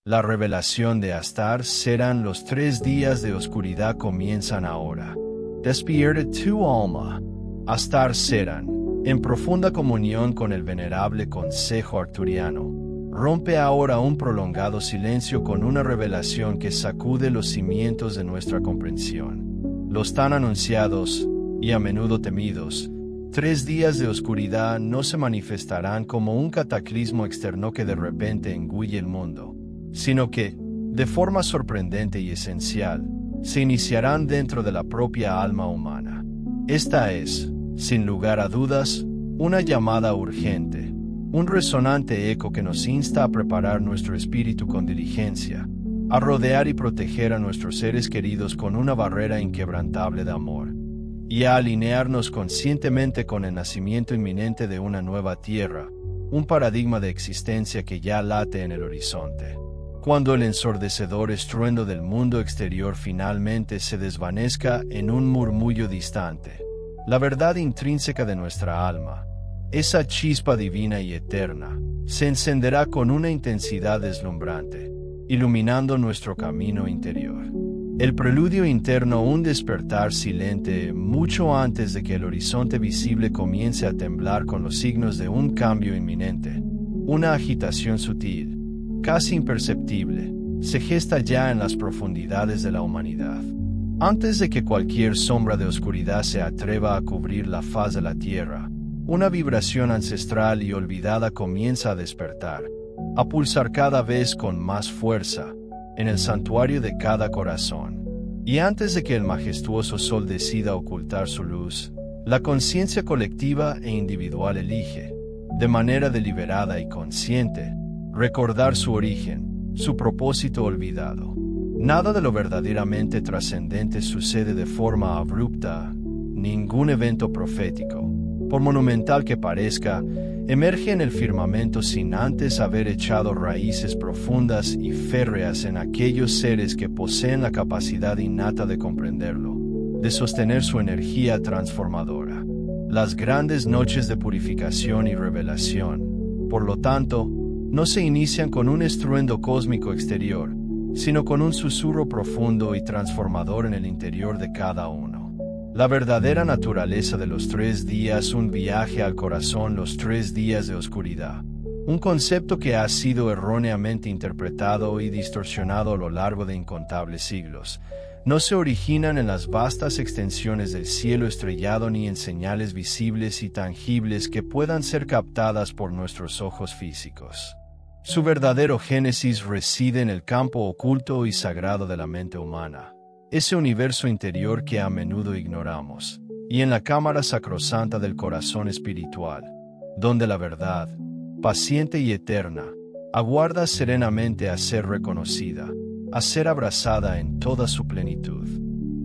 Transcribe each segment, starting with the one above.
La revelación de Astar serán los 3 días de oscuridad comienzan ahora. Despierta tu alma. Astar serán, en profunda comunión con el venerable consejo arturiano, rompe ahora un prolongado silencio con una revelación que sacude los cimientos de nuestra comprensión. Los tan anunciados, y a menudo temidos, 3 días de oscuridad no se manifestarán como un cataclismo externo que de repente engulle el mundo, sino que, de forma sorprendente y esencial, se iniciarán dentro de la propia alma humana. Esta es, sin lugar a dudas, una llamada urgente, un resonante eco que nos insta a preparar nuestro espíritu con diligencia, a rodear y proteger a nuestros seres queridos con una barrera inquebrantable de amor, y a alinearnos conscientemente con el nacimiento inminente de una nueva tierra, un paradigma de existencia que ya late en el horizonte. Cuando el ensordecedor estruendo del mundo exterior finalmente se desvanezca en un murmullo distante, la verdad intrínseca de nuestra alma, esa chispa divina y eterna, se encenderá con una intensidad deslumbrante, iluminando nuestro camino interior. El preludio interno, un despertar silente mucho antes de que el horizonte visible comience a temblar con los signos de un cambio inminente. Una agitación sutil, casi imperceptible, se gesta ya en las profundidades de la humanidad. Antes de que cualquier sombra de oscuridad se atreva a cubrir la faz de la tierra, una vibración ancestral y olvidada comienza a despertar, a pulsar cada vez con más fuerza, en el santuario de cada corazón. Y antes de que el majestuoso sol decida ocultar su luz, la conciencia colectiva e individual elige, de manera deliberada y consciente, recordar su origen, su propósito olvidado. Nada de lo verdaderamente trascendente sucede de forma abrupta, ningún evento profético, por monumental que parezca, emerge en el firmamento sin antes haber echado raíces profundas y férreas en aquellos seres que poseen la capacidad innata de comprenderlo, de sostener su energía transformadora. Las grandes noches de purificación y revelación, por lo tanto, no se inician con un estruendo cósmico exterior, sino con un susurro profundo y transformador en el interior de cada uno. La verdadera naturaleza de los 3 días, un viaje al corazón, los 3 días de oscuridad. Un concepto que ha sido erróneamente interpretado y distorsionado a lo largo de incontables siglos. No se originan en las vastas extensiones del cielo estrellado ni en señales visibles y tangibles que puedan ser captadas por nuestros ojos físicos. Su verdadero génesis reside en el campo oculto y sagrado de la mente humana, ese universo interior que a menudo ignoramos, y en la cámara sacrosanta del corazón espiritual, donde la verdad, paciente y eterna, aguarda serenamente a ser reconocida, a ser abrazada en toda su plenitud.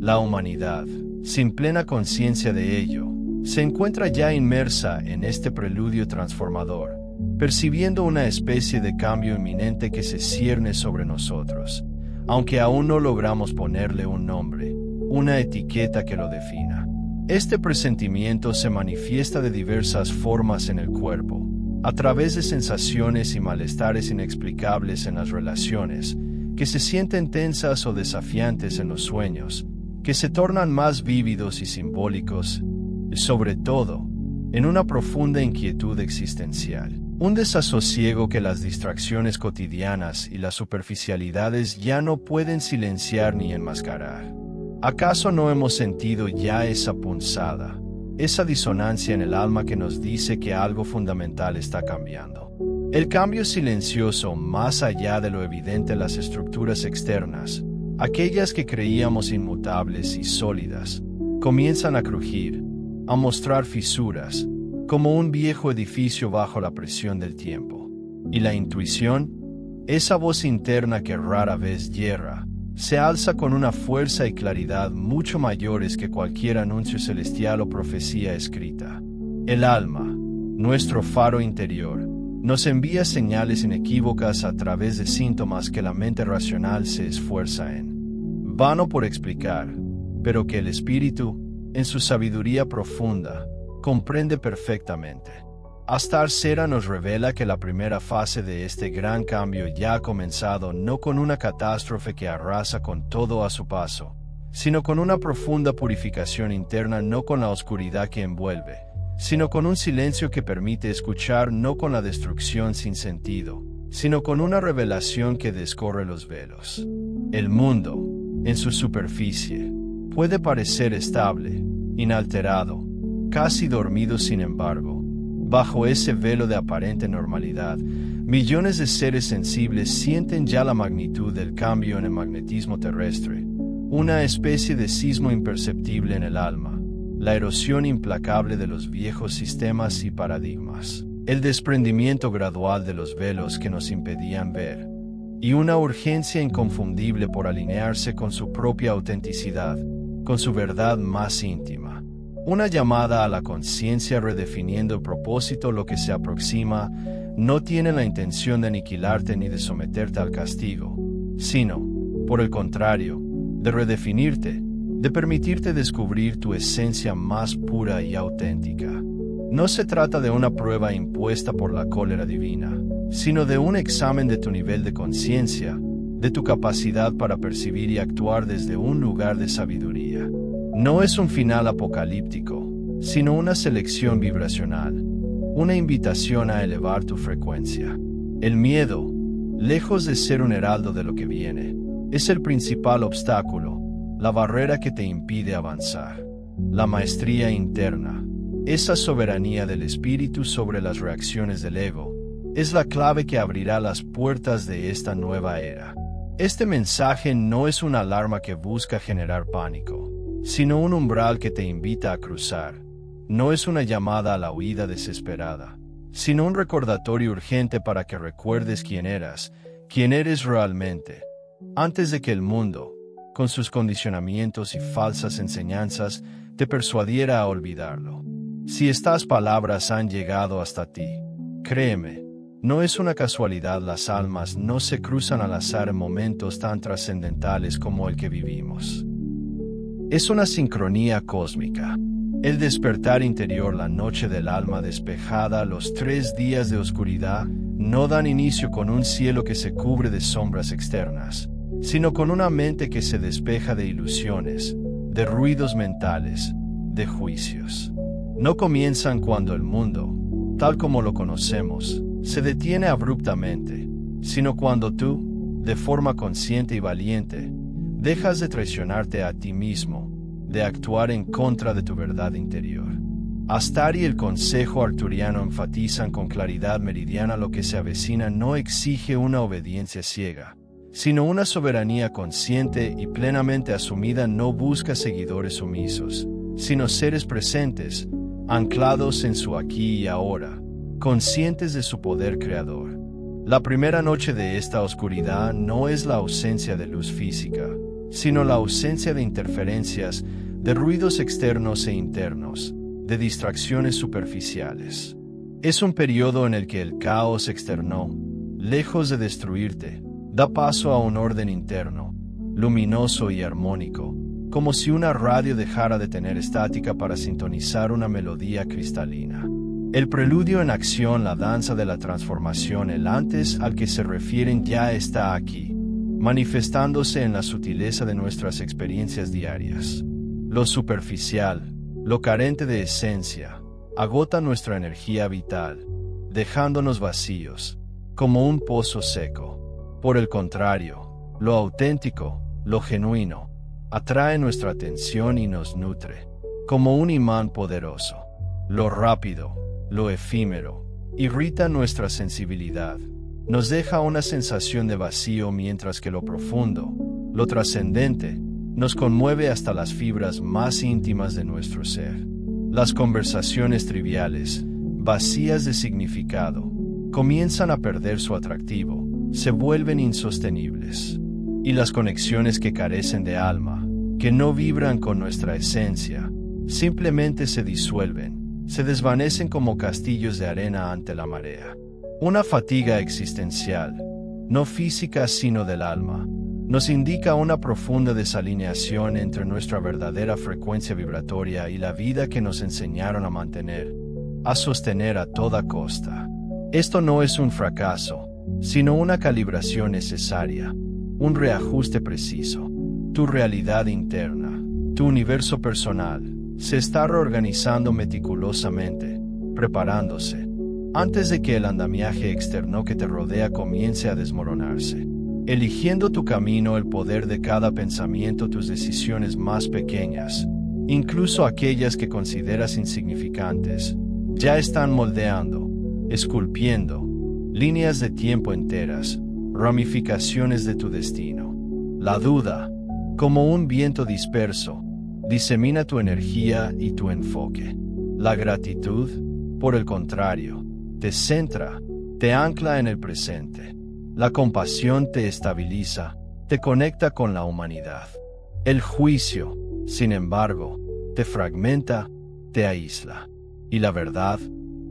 La humanidad, sin plena conciencia de ello, se encuentra ya inmersa en este preludio transformador, percibiendo una especie de cambio inminente que se cierne sobre nosotros, aunque aún no logramos ponerle un nombre, una etiqueta que lo defina. Este presentimiento se manifiesta de diversas formas en el cuerpo, a través de sensaciones y malestares inexplicables en las relaciones, que se sienten tensas o desafiantes en los sueños, que se tornan más vívidos y simbólicos, y sobre todo, en una profunda inquietud existencial. Un desasosiego que las distracciones cotidianas y las superficialidades ya no pueden silenciar ni enmascarar. ¿Acaso no hemos sentido ya esa punzada, esa disonancia en el alma que nos dice que algo fundamental está cambiando? El cambio silencioso, más allá de lo evidente en las estructuras externas, aquellas que creíamos inmutables y sólidas, comienzan a crujir, a mostrar fisuras, como un viejo edificio bajo la presión del tiempo. Y la intuición, esa voz interna que rara vez yerra, se alza con una fuerza y claridad mucho mayores que cualquier anuncio celestial o profecía escrita. El alma, nuestro faro interior, nos envía señales inequívocas a través de síntomas que la mente racional se esfuerza en vano por explicar, pero que el espíritu, en su sabiduría profunda, comprende perfectamente. Astar Sera nos revela que la primera fase de este gran cambio ya ha comenzado no con una catástrofe que arrasa con todo a su paso, sino con una profunda purificación interna, no con la oscuridad que envuelve, sino con un silencio que permite escuchar, no con la destrucción sin sentido, sino con una revelación que descorre los velos. El mundo, en su superficie, puede parecer estable, inalterado, casi dormido. Sin embargo, bajo ese velo de aparente normalidad, millones de seres sensibles sienten ya la magnitud del cambio en el magnetismo terrestre, una especie de sismo imperceptible en el alma, la erosión implacable de los viejos sistemas y paradigmas, el desprendimiento gradual de los velos que nos impedían ver, y una urgencia inconfundible por alinearse con su propia autenticidad, con su verdad más íntima. Una llamada a la conciencia redefiniendo el propósito. Lo que se aproxima no tiene la intención de aniquilarte ni de someterte al castigo, sino, por el contrario, de redefinirte, de permitirte descubrir tu esencia más pura y auténtica. No se trata de una prueba impuesta por la cólera divina, sino de un examen de tu nivel de conciencia, de tu capacidad para percibir y actuar desde un lugar de sabiduría. No es un final apocalíptico, sino una selección vibracional, una invitación a elevar tu frecuencia. El miedo, lejos de ser un heraldo de lo que viene, es el principal obstáculo, la barrera que te impide avanzar. La maestría interna, esa soberanía del espíritu sobre las reacciones del ego, es la clave que abrirá las puertas de esta nueva era. Este mensaje no es una alarma que busca generar pánico, sino un umbral que te invita a cruzar. No es una llamada a la huida desesperada, sino un recordatorio urgente para que recuerdes quién eres realmente, antes de que el mundo, con sus condicionamientos y falsas enseñanzas, te persuadiera a olvidarlo. Si estas palabras han llegado hasta ti, créeme, no es una casualidad. Las almas no se cruzan al azar en momentos tan trascendentales como el que vivimos. Es una sincronía cósmica. El despertar interior, la noche del alma despejada, los 3 días de oscuridad, no dan inicio con un cielo que se cubre de sombras externas, sino con una mente que se despeja de ilusiones, de ruidos mentales, de juicios. No comienzan cuando el mundo, tal como lo conocemos, se detiene abruptamente, sino cuando tú, de forma consciente y valiente, dejas de traicionarte a ti mismo, de actuar en contra de tu verdad interior. Astar y el consejo arturiano enfatizan con claridad meridiana: lo que se avecina no exige una obediencia ciega, sino una soberanía consciente y plenamente asumida. No busca seguidores sumisos, sino seres presentes, anclados en su aquí y ahora, conscientes de su poder creador. La primera noche de esta oscuridad no es la ausencia de luz física, sino la ausencia de interferencias, de ruidos externos e internos, de distracciones superficiales. Es un periodo en el que el caos externo, lejos de destruirte, da paso a un orden interno, luminoso y armónico, como si una radio dejara de tener estática para sintonizar una melodía cristalina. El preludio en acción, la danza de la transformación, el antes al que se refieren ya está aquí, manifestándose en la sutileza de nuestras experiencias diarias. Lo superficial, lo carente de esencia, agota nuestra energía vital, dejándonos vacíos, como un pozo seco. Por el contrario, lo auténtico, lo genuino, atrae nuestra atención y nos nutre, como un imán poderoso. Lo rápido, lo efímero, irrita nuestra sensibilidad, nos deja una sensación de vacío, mientras que lo profundo, lo trascendente, nos conmueve hasta las fibras más íntimas de nuestro ser. Las conversaciones triviales, vacías de significado, comienzan a perder su atractivo, se vuelven insostenibles. Y las conexiones que carecen de alma, que no vibran con nuestra esencia, simplemente se disuelven, se desvanecen como castillos de arena ante la marea. Una fatiga existencial, no física sino del alma, nos indica una profunda desalineación entre nuestra verdadera frecuencia vibratoria y la vida que nos enseñaron a mantener. a sostener a toda costa. Esto no es un fracaso, sino una calibración necesaria, un reajuste preciso. Tu realidad interna, tu universo personal, se está reorganizando meticulosamente, preparándose, antes de que el andamiaje externo que te rodea comience a desmoronarse. Eligiendo tu camino, el poder de cada pensamiento, tus decisiones más pequeñas, incluso aquellas que consideras insignificantes, ya están moldeando, esculpiendo, líneas de tiempo enteras, ramificaciones de tu destino. La duda, como un viento disperso, disemina tu energía y tu enfoque. La gratitud, por el contrario, te centra, te ancla en el presente. La compasión te estabiliza, te conecta con la humanidad. El juicio, sin embargo, te fragmenta, te aísla. Y la verdad,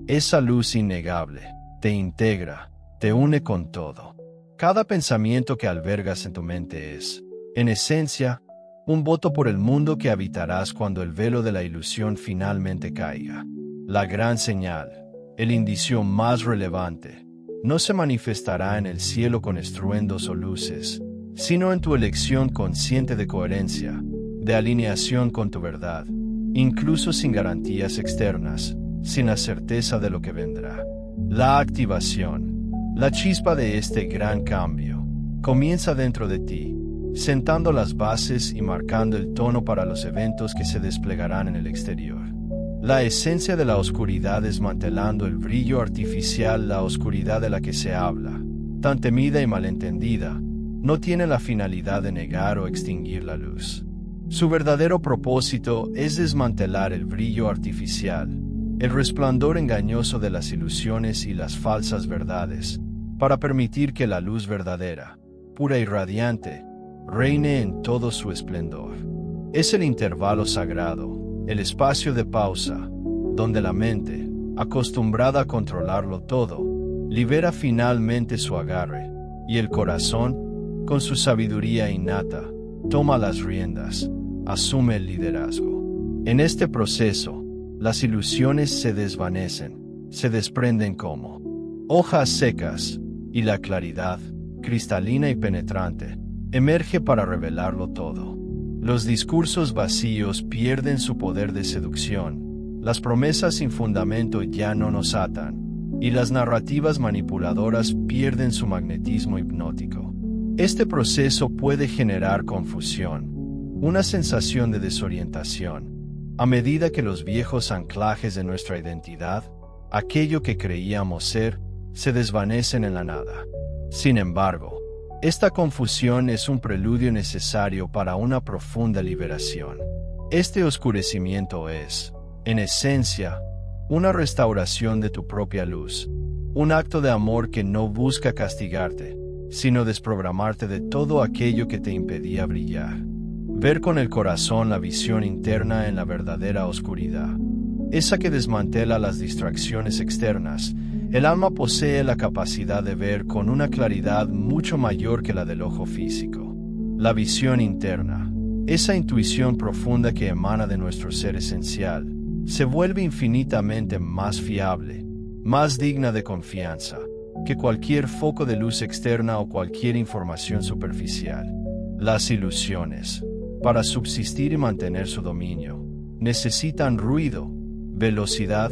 esa luz innegable, te integra, te une con todo. Cada pensamiento que albergas en tu mente es, en esencia, un voto por el mundo que habitarás cuando el velo de la ilusión finalmente caiga. La gran señal, el indicio más relevante, no se manifestará en el cielo con estruendos o luces, sino en tu elección consciente de coherencia, de alineación con tu verdad, incluso sin garantías externas, sin la certeza de lo que vendrá. La activación, la chispa de este gran cambio, comienza dentro de ti, sentando las bases y marcando el tono para los eventos que se desplegarán en el exterior. La esencia de la oscuridad desmantelando el brillo artificial, la oscuridad de la que se habla, tan temida y malentendida, no tiene la finalidad de negar o extinguir la luz. Su verdadero propósito es desmantelar el brillo artificial, el resplandor engañoso de las ilusiones y las falsas verdades, para permitir que la luz verdadera, pura y radiante, reine en todo su esplendor. Es el intervalo sagrado, el espacio de pausa, donde la mente, acostumbrada a controlarlo todo, libera finalmente su agarre, y el corazón, con su sabiduría innata, toma las riendas, asume el liderazgo. En este proceso, las ilusiones se desvanecen, se desprenden como hojas secas, y la claridad, cristalina y penetrante, emerge para revelarlo todo. Los discursos vacíos pierden su poder de seducción, las promesas sin fundamento ya no nos atan, y las narrativas manipuladoras pierden su magnetismo hipnótico. Este proceso puede generar confusión, una sensación de desorientación, a medida que los viejos anclajes de nuestra identidad, aquello que creíamos ser, se desvanecen en la nada. Sin embargo, esta confusión es un preludio necesario para una profunda liberación. Este oscurecimiento es, en esencia, una restauración de tu propia luz, un acto de amor que no busca castigarte, sino desprogramarte de todo aquello que te impedía brillar. Ver con el corazón la visión interna en la verdadera oscuridad, esa que desmantela las distracciones externas. El alma posee la capacidad de ver con una claridad mucho mayor que la del ojo físico. La visión interna, esa intuición profunda que emana de nuestro ser esencial, se vuelve infinitamente más fiable, más digna de confianza, que cualquier foco de luz externa o cualquier información superficial. Las ilusiones, para subsistir y mantener su dominio, necesitan ruido, velocidad,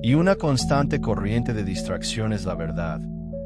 y una constante corriente de distracciones. La verdad,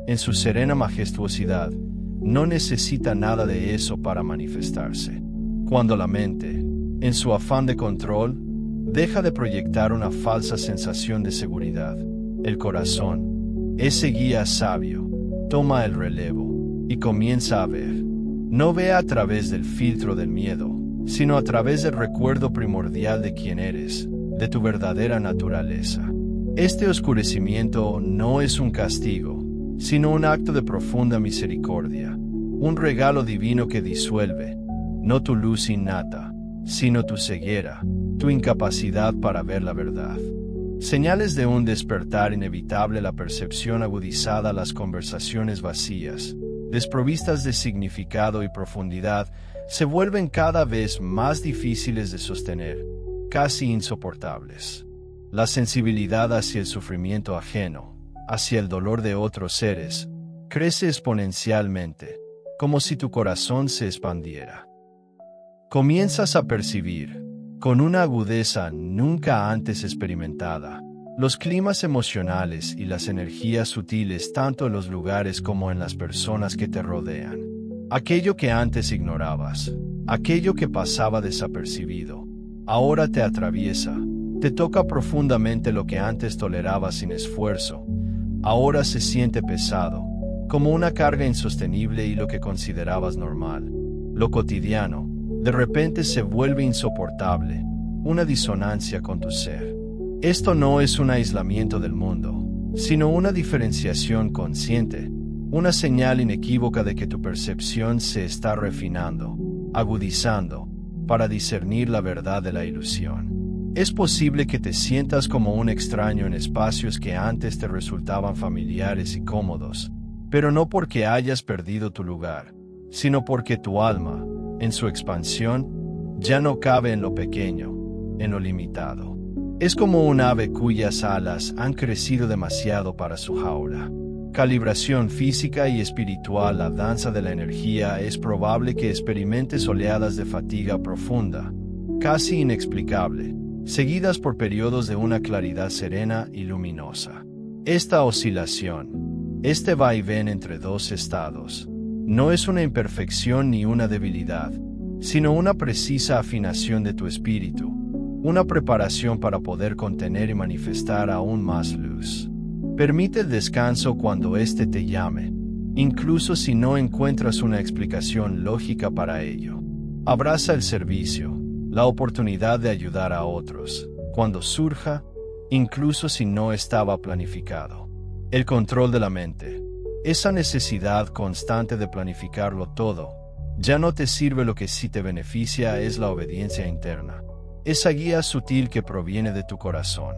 en su serena majestuosidad, no necesita nada de eso para manifestarse. Cuando la mente, en su afán de control, deja de proyectar una falsa sensación de seguridad, el corazón, ese guía sabio, toma el relevo y comienza a ver. No ve a través del filtro del miedo, sino a través del recuerdo primordial de quién eres, de tu verdadera naturaleza. Este oscurecimiento no es un castigo, sino un acto de profunda misericordia, un regalo divino que disuelve, no tu luz innata, sino tu ceguera, tu incapacidad para ver la verdad. Señales de un despertar inevitable: la percepción agudizada, las conversaciones vacías, desprovistas de significado y profundidad, se vuelven cada vez más difíciles de sostener, casi insoportables. la sensibilidad hacia el sufrimiento ajeno, hacia el dolor de otros seres, crece exponencialmente, como si tu corazón se expandiera. Comienzas a percibir, con una agudeza nunca antes experimentada, los climas emocionales y las energías sutiles tanto en los lugares como en las personas que te rodean. Aquello que antes ignorabas, aquello que pasaba desapercibido, ahora te atraviesa, te toca profundamente. Lo que antes tolerabas sin esfuerzo, ahora se siente pesado, como una carga insostenible, y lo que considerabas normal, lo cotidiano, de repente se vuelve insoportable, una disonancia con tu ser. Esto no es un aislamiento del mundo, sino una diferenciación consciente, una señal inequívoca de que tu percepción se está refinando, agudizando, para discernir la verdad de la ilusión. Es posible que te sientas como un extraño en espacios que antes te resultaban familiares y cómodos, pero no porque hayas perdido tu lugar, sino porque tu alma, en su expansión, ya no cabe en lo pequeño, en lo limitado. Es como un ave cuyas alas han crecido demasiado para su jaula. Calibración física y espiritual. La danza de la energía. Es probable que experimentes oleadas de fatiga profunda, casi inexplicable, seguidas por periodos de una claridad serena y luminosa. Esta oscilación, este vaivén entre dos estados, no es una imperfección ni una debilidad, sino una precisa afinación de tu espíritu, una preparación para poder contener y manifestar aún más luz. Permite el descanso cuando éste te llame, incluso si no encuentras una explicación lógica para ello. Abraza el servicio, la oportunidad de ayudar a otros, cuando surja, incluso si no estaba planificado. El control de la mente. Esa necesidad constante de planificarlo todo, ya no te sirve. Lo que sí te beneficia es la obediencia interna, esa guía sutil que proviene de tu corazón.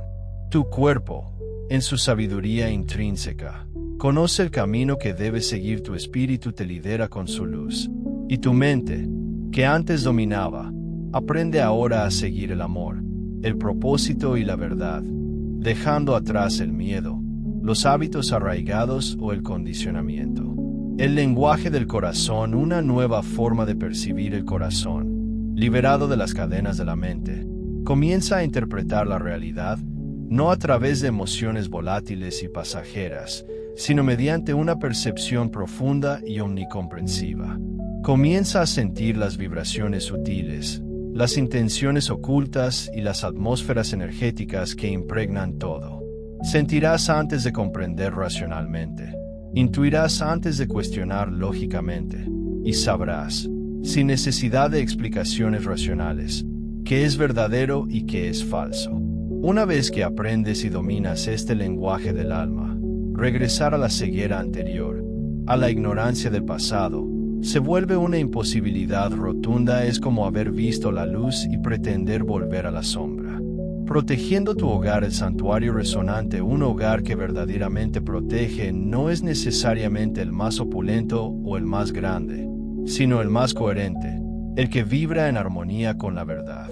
Tu cuerpo, en su sabiduría intrínseca, conoce el camino que debes seguir. Tu espíritu te lidera con su luz, y tu mente, que antes dominaba, aprende ahora a seguir el amor, el propósito y la verdad, dejando atrás el miedo, los hábitos arraigados o el condicionamiento. El lenguaje del corazón. Una nueva forma de percibir el corazón, liberado de las cadenas de la mente, comienza a interpretar la realidad, no a través de emociones volátiles y pasajeras, sino mediante una percepción profunda y omnicomprensiva. Comienza a sentir las vibraciones sutiles, las intenciones ocultas y las atmósferas energéticas que impregnan todo. Sentirás antes de comprender racionalmente, intuirás antes de cuestionar lógicamente, y sabrás, sin necesidad de explicaciones racionales, qué es verdadero y qué es falso. Una vez que aprendes y dominas este lenguaje del alma, regresar a la ceguera anterior, a la ignorancia del pasado, se vuelve una imposibilidad rotunda. Es como haber visto la luz y pretender volver a la sombra. Protegiendo tu hogar. El santuario resonante. Un hogar que verdaderamente protege no es necesariamente el más opulento o el más grande, sino el más coherente, el que vibra en armonía con la verdad.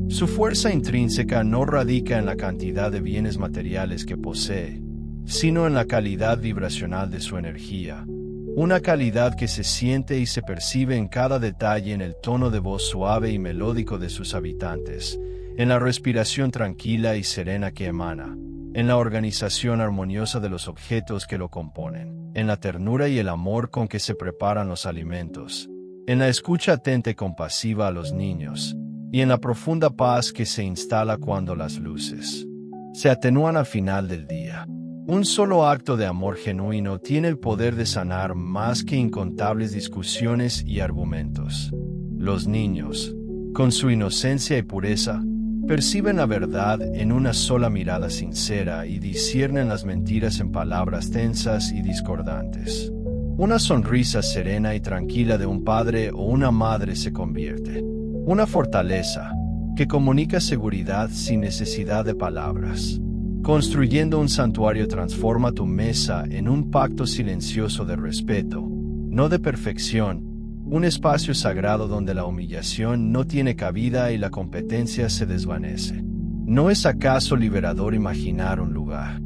Su fuerza intrínseca no radica en la cantidad de bienes materiales que posee, sino en la calidad vibracional de su energía, una calidad que se siente y se percibe en cada detalle, en el tono de voz suave y melódico de sus habitantes, en la respiración tranquila y serena que emana, en la organización armoniosa de los objetos que lo componen, en la ternura y el amor con que se preparan los alimentos, en la escucha atenta y compasiva a los niños, y en la profunda paz que se instala cuando las luces se atenúan al final del día. Un solo acto de amor genuino tiene el poder de sanar más que incontables discusiones y argumentos. Los niños, con su inocencia y pureza, perciben la verdad en una sola mirada sincera y disciernen las mentiras en palabras tensas y discordantes. Una sonrisa serena y tranquila de un padre o una madre se convierte una fortaleza que comunica seguridad sin necesidad de palabras. Construyendo un santuario transforma tu mesa en un pacto silencioso de respeto, no de perfección, un espacio sagrado donde la humillación no tiene cabida y la competencia se desvanece. ¿No es acaso liberador imaginar un lugar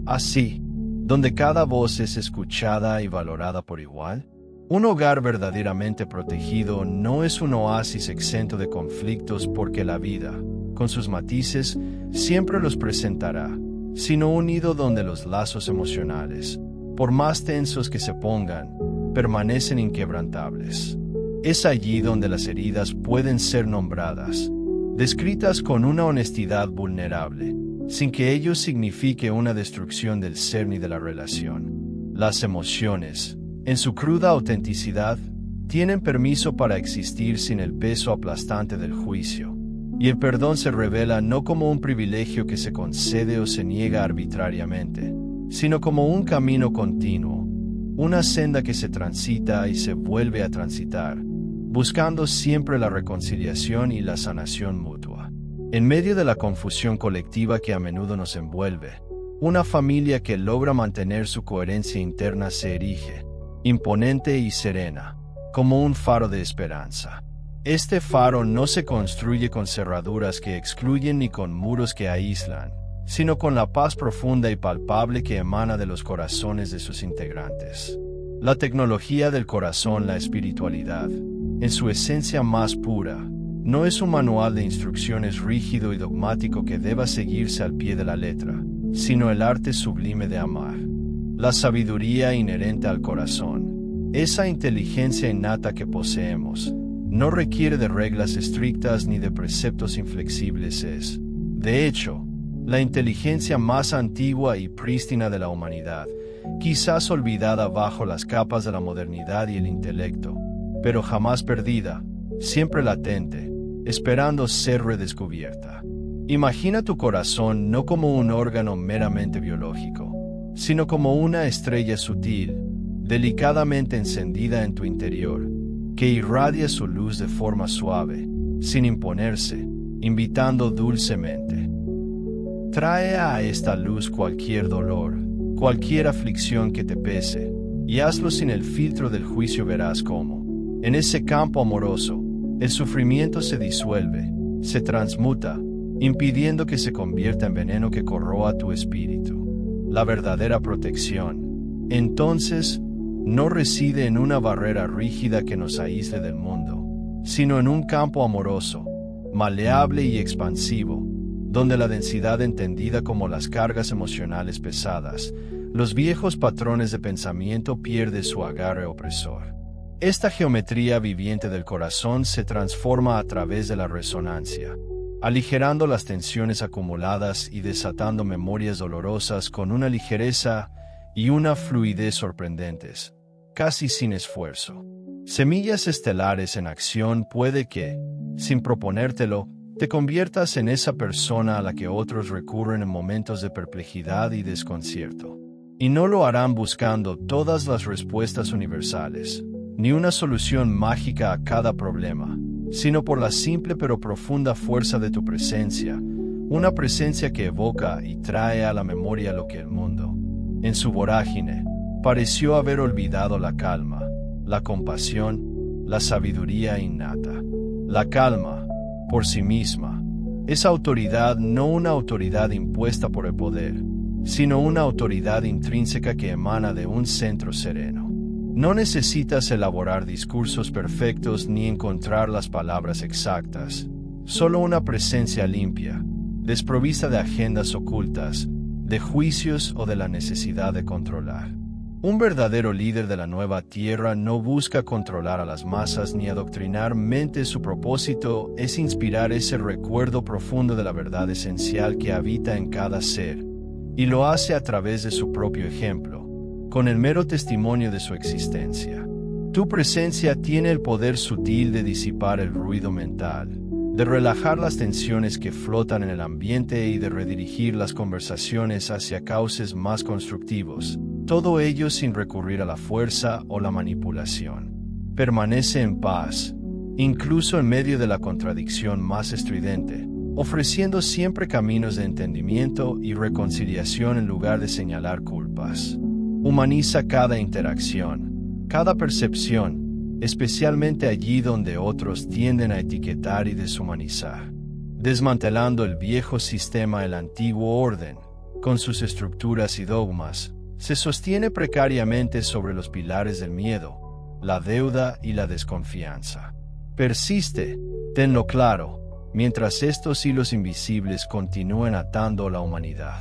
así, donde cada voz es escuchada y valorada por igual? Un hogar verdaderamente protegido no es un oasis exento de conflictos porque la vida, con sus matices, siempre los presentará, sino un nido donde los lazos emocionales, por más tensos que se pongan, permanecen inquebrantables. Es allí donde las heridas pueden ser nombradas, descritas con una honestidad vulnerable, sin que ello signifique una destrucción del ser ni de la relación. Las emociones, en su cruda autenticidad, tienen permiso para existir sin el peso aplastante del juicio, y el perdón se revela no como un privilegio que se concede o se niega arbitrariamente, sino como un camino continuo, una senda que se transita y se vuelve a transitar, buscando siempre la reconciliación y la sanación mutua. En medio de la confusión colectiva que a menudo nos envuelve, una familia que logra mantener su coherencia interna se erige, imponente y serena, como un faro de esperanza. Este faro no se construye con cerraduras que excluyen ni con muros que aíslan, sino con la paz profunda y palpable que emana de los corazones de sus integrantes. La tecnología del corazón, la espiritualidad, en su esencia más pura, no es un manual de instrucciones rígido y dogmático que deba seguirse al pie de la letra, sino el arte sublime de amar. La sabiduría inherente al corazón, esa inteligencia innata que poseemos, no requiere de reglas estrictas ni de preceptos inflexibles. Es, de hecho, la inteligencia más antigua y prístina de la humanidad, quizás olvidada bajo las capas de la modernidad y el intelecto, pero jamás perdida, siempre latente, esperando ser redescubierta. Imagina tu corazón no como un órgano meramente biológico, sino como una estrella sutil, delicadamente encendida en tu interior, que irradia su luz de forma suave, sin imponerse, invitando dulcemente. Trae a esta luz cualquier dolor, cualquier aflicción que te pese, y hazlo sin el filtro del juicio. Verás cómo, en ese campo amoroso, el sufrimiento se disuelve, se transmuta, impidiendo que se convierta en veneno que corroa tu espíritu. La verdadera protección, entonces, no reside en una barrera rígida que nos aísle del mundo, sino en un campo amoroso, maleable y expansivo, donde la densidad entendida como las cargas emocionales pesadas, los viejos patrones de pensamiento pierde su agarre opresor. Esta geometría viviente del corazón se transforma a través de la resonancia, aligerando las tensiones acumuladas y desatando memorias dolorosas con una ligereza y una fluidez sorprendentes, casi sin esfuerzo. Semillas estelares en acción. Puede que, sin proponértelo, te conviertas en esa persona a la que otros recurren en momentos de perplejidad y desconcierto. Y no lo harán buscando todas las respuestas universales, ni una solución mágica a cada problema, sino por la simple pero profunda fuerza de tu presencia, una presencia que evoca y trae a la memoria lo que el mundo, en su vorágine, pareció haber olvidado: la calma, la compasión, la sabiduría innata. La calma, por sí misma, es autoridad, no una autoridad impuesta por el poder, sino una autoridad intrínseca que emana de un centro sereno. No necesitas elaborar discursos perfectos ni encontrar las palabras exactas, solo una presencia limpia, desprovista de agendas ocultas, de juicios o de la necesidad de controlar. Un verdadero líder de la nueva tierra no busca controlar a las masas ni adoctrinar mentes. Su propósito es inspirar ese recuerdo profundo de la verdad esencial que habita en cada ser, y lo hace a través de su propio ejemplo, con el mero testimonio de su existencia. Tu presencia tiene el poder sutil de disipar el ruido mental, de relajar las tensiones que flotan en el ambiente y de redirigir las conversaciones hacia cauces más constructivos, todo ello sin recurrir a la fuerza o la manipulación. Permanece en paz, incluso en medio de la contradicción más estridente, ofreciendo siempre caminos de entendimiento y reconciliación en lugar de señalar culpas. Humaniza cada interacción, cada percepción, especialmente allí donde otros tienden a etiquetar y deshumanizar. desmantelando el viejo sistema, el antiguo orden, con sus estructuras y dogmas, se sostiene precariamente sobre los pilares del miedo, la deuda y la desconfianza. Persiste, tenlo claro, mientras estos hilos invisibles continúen atando a la humanidad.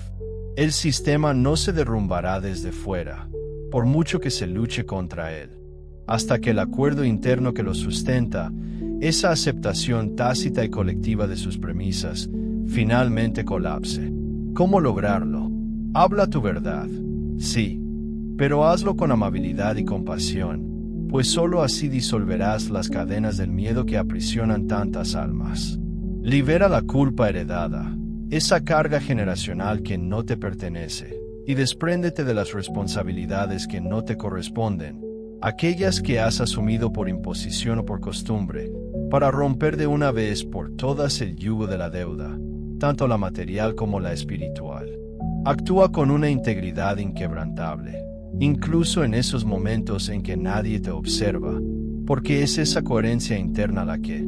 El sistema no se derrumbará desde fuera, por mucho que se luche contra él, hasta que el acuerdo interno que lo sustenta, esa aceptación tácita y colectiva de sus premisas, finalmente colapse. ¿Cómo lograrlo? Habla tu verdad, sí, pero hazlo con amabilidad y compasión, pues solo así disolverás las cadenas del miedo que aprisionan tantas almas. Libera la culpa heredada, esa carga generacional que no te pertenece, y despréndete de las responsabilidades que no te corresponden, aquellas que has asumido por imposición o por costumbre, para romper de una vez por todas el yugo de la deuda, tanto la material como la espiritual. Actúa con una integridad inquebrantable, incluso en esos momentos en que nadie te observa, porque es esa coherencia interna la que,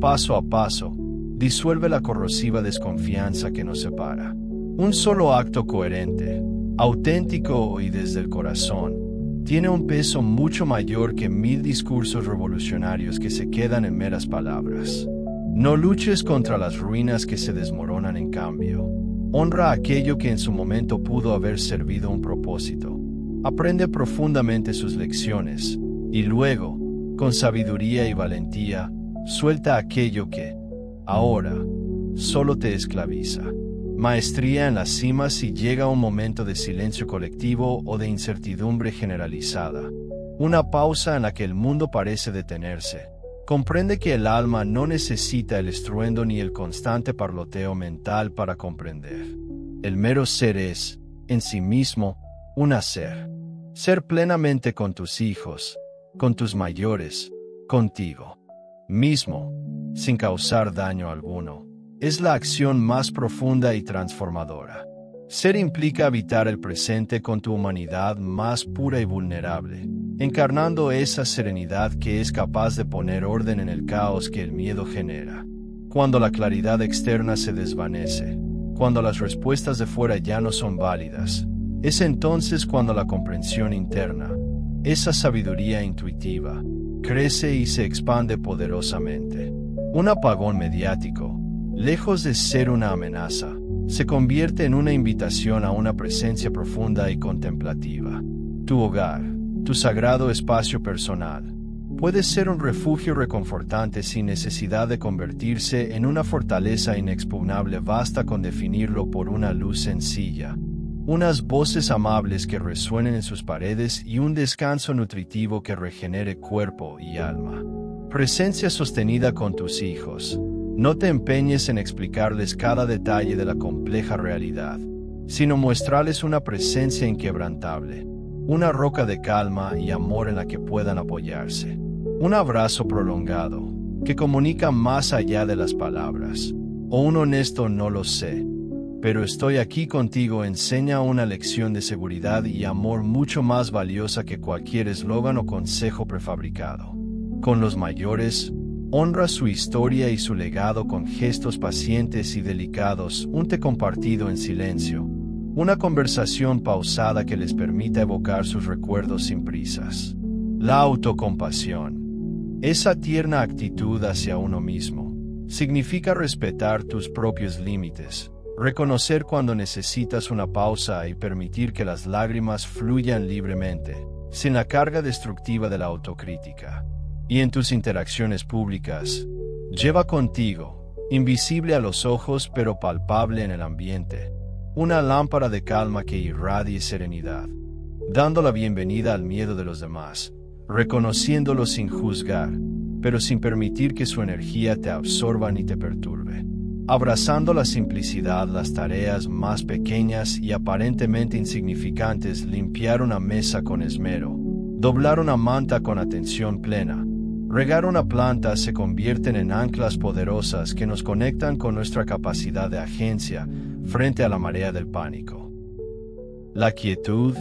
paso a paso, disuelve la corrosiva desconfianza que nos separa. Un solo acto coherente, auténtico y desde el corazón, tiene un peso mucho mayor que 1000 discursos revolucionarios que se quedan en meras palabras. No luches contra las ruinas que se desmoronan, en cambio. Honra aquello que en su momento pudo haber servido un propósito. Aprende profundamente sus lecciones, y luego, con sabiduría y valentía, suelta aquello que, ahora, solo te esclaviza. Maestría en las cimas si llega un momento de silencio colectivo o de incertidumbre generalizada. Una pausa en la que el mundo parece detenerse. Comprende que el alma no necesita el estruendo ni el constante parloteo mental para comprender. El mero ser es, en sí mismo, un hacer. Ser plenamente con tus hijos, con tus mayores, contigo mismo, sin causar daño alguno. Es la acción más profunda y transformadora. Ser implica habitar el presente con tu humanidad más pura y vulnerable, encarnando esa serenidad que es capaz de poner orden en el caos que el miedo genera. Cuando la claridad externa se desvanece, cuando las respuestas de fuera ya no son válidas, es entonces cuando la comprensión interna, esa sabiduría intuitiva, crece y se expande poderosamente. Un apagón mediático, lejos de ser una amenaza, se convierte en una invitación a una presencia profunda y contemplativa. Tu hogar, tu sagrado espacio personal, puede ser un refugio reconfortante sin necesidad de convertirse en una fortaleza inexpugnable. Basta con definirlo por una luz sencilla, unas voces amables que resuenen en sus paredes y un descanso nutritivo que regenere cuerpo y alma. Presencia sostenida con tus hijos. No te empeñes en explicarles cada detalle de la compleja realidad, sino muéstrales una presencia inquebrantable, una roca de calma y amor en la que puedan apoyarse. Un abrazo prolongado, que comunica más allá de las palabras, o un honesto "no lo sé, pero estoy aquí contigo" enseña una lección de seguridad y amor mucho más valiosa que cualquier eslogan o consejo prefabricado. Con los mayores, honra su historia y su legado con gestos pacientes y delicados, un té compartido en silencio, una conversación pausada que les permita evocar sus recuerdos sin prisas. La autocompasión, esa tierna actitud hacia uno mismo, significa respetar tus propios límites, reconocer cuando necesitas una pausa y permitir que las lágrimas fluyan libremente, sin la carga destructiva de la autocrítica. Y en tus interacciones públicas, lleva contigo, invisible a los ojos pero palpable en el ambiente, una lámpara de calma que irradie serenidad, dando la bienvenida al miedo de los demás, reconociéndolo sin juzgar, pero sin permitir que su energía te absorba ni te perturbe. Abrazando la simplicidad, las tareas más pequeñas y aparentemente insignificantes, limpiar una mesa con esmero, doblar una manta con atención plena, regar una planta, se convierten en anclas poderosas que nos conectan con nuestra capacidad de agencia frente a la marea del pánico. La quietud,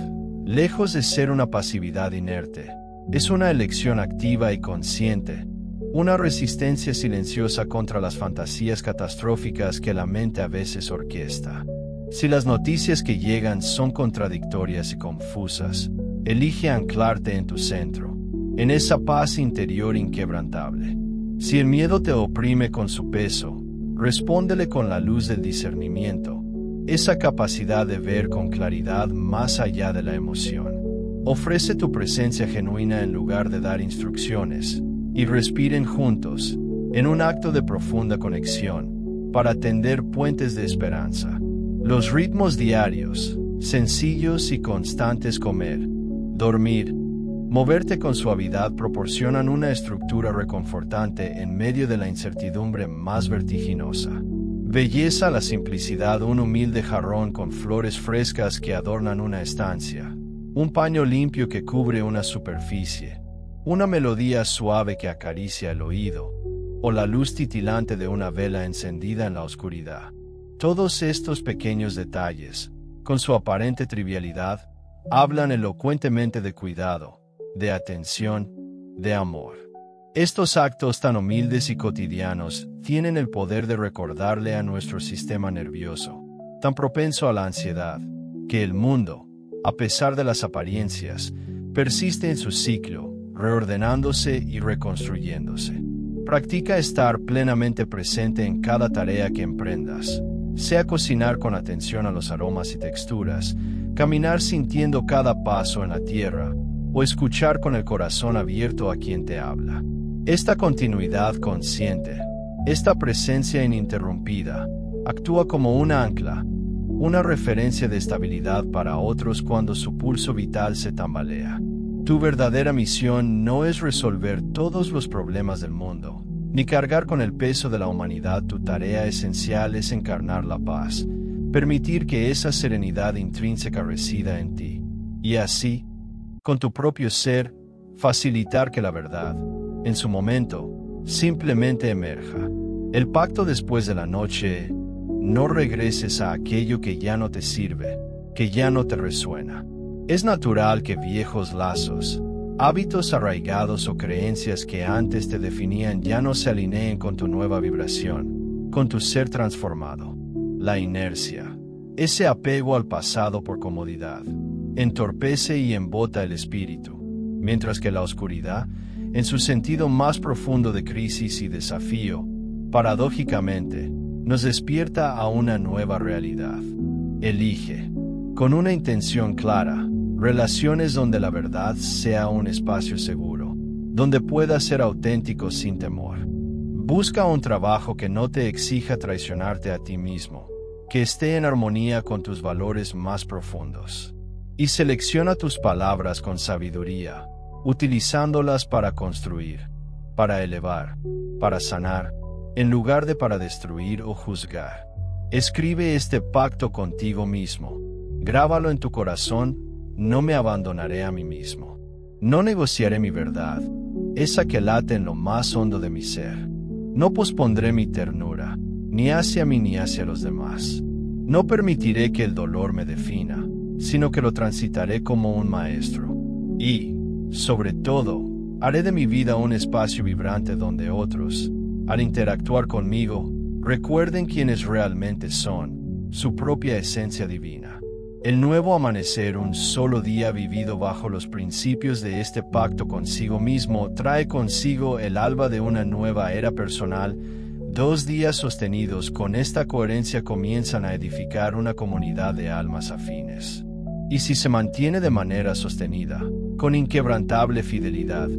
lejos de ser una pasividad inerte, es una elección activa y consciente, una resistencia silenciosa contra las fantasías catastróficas que la mente a veces orquesta. Si las noticias que llegan son contradictorias y confusas, elige anclarte en tu centro, en esa paz interior inquebrantable. Si el miedo te oprime con su peso, respóndele con la luz del discernimiento, esa capacidad de ver con claridad más allá de la emoción. Ofrece tu presencia genuina en lugar de dar instrucciones, y respiren juntos, en un acto de profunda conexión, para tender puentes de esperanza. Los ritmos diarios, sencillos y constantes: comer, dormir, moverte con suavidad, proporcionan una estructura reconfortante en medio de la incertidumbre más vertiginosa. Belleza la simplicidad: un humilde jarrón con flores frescas que adornan una estancia, un paño limpio que cubre una superficie, una melodía suave que acaricia el oído, o la luz titilante de una vela encendida en la oscuridad. Todos estos pequeños detalles, con su aparente trivialidad, hablan elocuentemente de cuidado, de atención, de amor. Estos actos tan humildes y cotidianos tienen el poder de recordarle a nuestro sistema nervioso, tan propenso a la ansiedad, que el mundo, a pesar de las apariencias, persiste en su ciclo, reordenándose y reconstruyéndose. Practica estar plenamente presente en cada tarea que emprendas, sea cocinar con atención a los aromas y texturas, caminar sintiendo cada paso en la tierra, o escuchar con el corazón abierto a quien te habla. Esta continuidad consciente, esta presencia ininterrumpida, actúa como una ancla, una referencia de estabilidad para otros cuando su pulso vital se tambalea. Tu verdadera misión no es resolver todos los problemas del mundo, ni cargar con el peso de la humanidad. Tu tarea esencial es encarnar la paz, permitir que esa serenidad intrínseca resida en ti, y así, con tu propio ser, facilitar que la verdad, en su momento, simplemente emerja. El pacto después de la noche: no regreses a aquello que ya no te sirve, que ya no te resuena. Es natural que viejos lazos, hábitos arraigados o creencias que antes te definían ya no se alineen con tu nueva vibración, con tu ser transformado. La inercia, ese apego al pasado por comodidad, entorpece y embota el espíritu, mientras que la oscuridad, en su sentido más profundo de crisis y desafío, paradójicamente, nos despierta a una nueva realidad. Elige, con una intención clara, relaciones donde la verdad sea un espacio seguro, donde puedas ser auténtico sin temor. Busca un trabajo que no te exija traicionarte a ti mismo, que esté en armonía con tus valores más profundos. Y selecciona tus palabras con sabiduría, utilizándolas para construir, para elevar, para sanar, en lugar de para destruir o juzgar. Escribe este pacto contigo mismo. Grábalo en tu corazón: no me abandonaré a mí mismo. No negociaré mi verdad, esa que late en lo más hondo de mi ser. No pospondré mi ternura, ni hacia mí ni hacia los demás. No permitiré que el dolor me defina, sino que lo transitaré como un maestro. Y, sobre todo, haré de mi vida un espacio vibrante donde otros, al interactuar conmigo, recuerden quiénes realmente son, su propia esencia divina. El nuevo amanecer, un solo día vivido bajo los principios de este pacto consigo mismo, trae consigo el alba de una nueva era personal. 2 días sostenidos con esta coherencia comienzan a edificar una comunidad de almas afines. Y si se mantiene de manera sostenida, con inquebrantable fidelidad,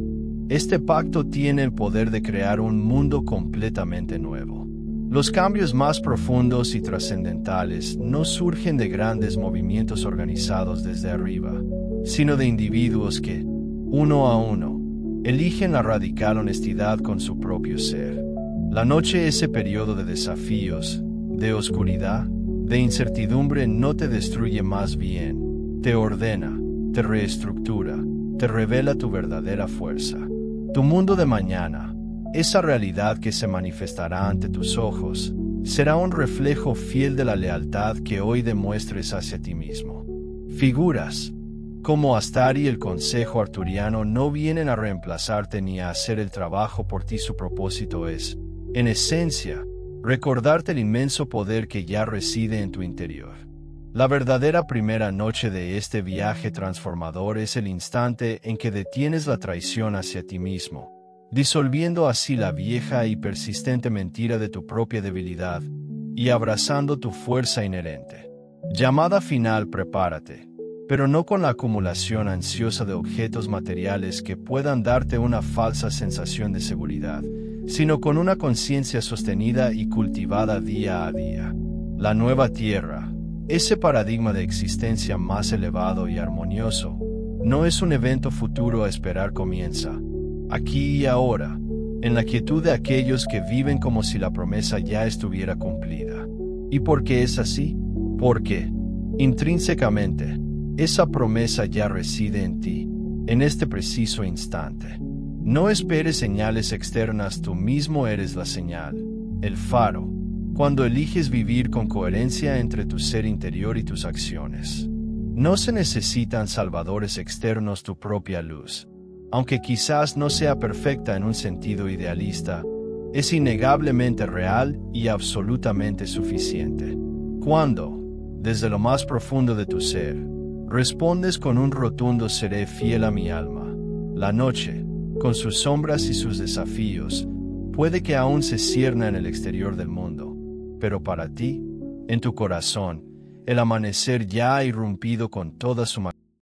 este pacto tiene el poder de crear un mundo completamente nuevo. Los cambios más profundos y trascendentales no surgen de grandes movimientos organizados desde arriba, sino de individuos que, uno a uno, eligen la radical honestidad con su propio ser. La noche, ese periodo de desafíos, de oscuridad, de incertidumbre, no te destruye, más bien, te ordena, te reestructura, te revela tu verdadera fuerza. Tu mundo de mañana, esa realidad que se manifestará ante tus ojos, será un reflejo fiel de la lealtad que hoy demuestres hacia ti mismo. Figuras, Como Astari, el consejo arturiano no vienen a reemplazarte ni a hacer el trabajo por ti. Su propósito es, en esencia, recordarte el inmenso poder que ya reside en tu interior. La verdadera primera noche de este viaje transformador es el instante en que detienes la traición hacia ti mismo, disolviendo así la vieja y persistente mentira de tu propia debilidad y abrazando tu fuerza inherente. Llamada final, prepárate, pero no con la acumulación ansiosa de objetos materiales que puedan darte una falsa sensación de seguridad, sino con una conciencia sostenida y cultivada día a día. La nueva tierra, ese paradigma de existencia más elevado y armonioso, no es un evento futuro a esperar. Comienza, aquí y ahora, en la quietud de aquellos que viven como si la promesa ya estuviera cumplida. ¿Y por qué es así? Porque, intrínsecamente, esa promesa ya reside en ti, en este preciso instante. No esperes señales externas, tú mismo eres la señal, el faro, cuando eliges vivir con coherencia entre tu ser interior y tus acciones. No se necesitan salvadores externos, tu propia luz, aunque quizás no sea perfecta en un sentido idealista, es innegablemente real y absolutamente suficiente. Cuando, desde lo más profundo de tu ser, respondes con un rotundo seré fiel a mi alma, la noche, con sus sombras y sus desafíos, puede que aún se cierna en el exterior del mundo, pero para ti, en tu corazón, el amanecer ya ha irrumpido con toda su